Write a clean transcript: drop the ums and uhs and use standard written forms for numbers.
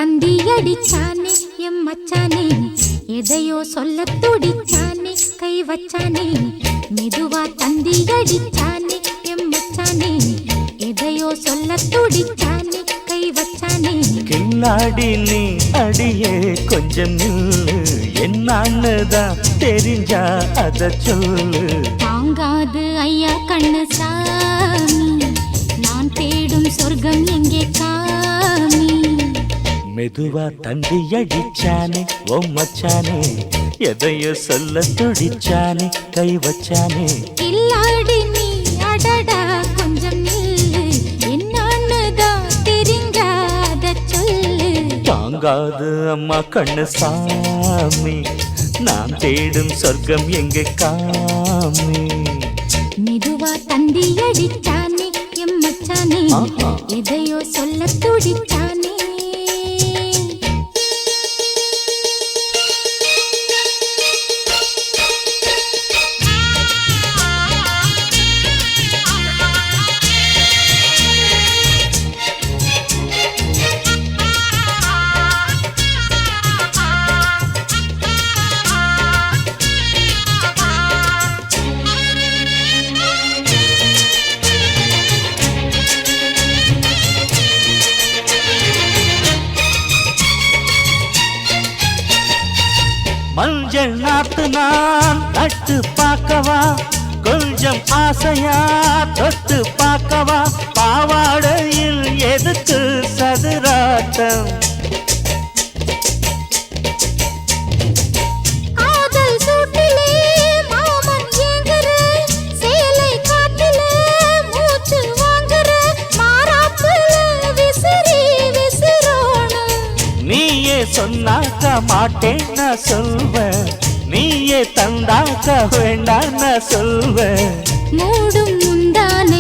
தந்தி அடிச்சானே M மச்சானே, எதையோ சொல்ல துடிச்சானே கை வச்சானே. மெதுவா தந்தி அடிச்சானே எம் மச்சானே, எதையோ சொல்ல துடிச்சானே கை வச்சானே. கில்லாடி நீ அடியே கொஞ்சம் நில்லு, என்னன்னுதான் தெரிஞ்சா அத சொல்லு. தாங்காது ஐயா கண்ணு சாமி, நான் தேடும் சொர்க்கம் எங்கே காமி. மெதுவா தந்தி அடிச்சானே ஓ மச்சானே, எதையோ சொல்ல துடிச்சானே கை வச்சானே. கில்லாடி நீ அடடா கொஞ்சம் நில்லு, என்னன்னுதான் தெரிஞ்சாத சொல்லு. தாங்காது அம்மா கண்ணு சாமி, நான் தேடும் சொர்க்கம் எங்கே காமி. மெதுவா தந்தி அடிச்சானே எம் மச்சானே, எதையோ சொல்ல துடிச்சானே. மஞ்சள் நாத்து நான் நட்டு பார்க்கவா, கொஞ்சம் ஆசையா தொட்டு பார்க்கவா. பாவாடையில் எதுக்கு சதுராட்டம், காதல் சூட்டிலே மாமன் ஏங்குற, சேலை காட்டிலே மூச்சு வாங்குற, மாறாப்புல விசிறி விசிறோணும். நீயே சொன்னாக்க மாட்டேன் நான் சொல்வேன், நீயே தந்தாக்க வேண்டாம் நான் சொல்வேன். மூடும் முந்தான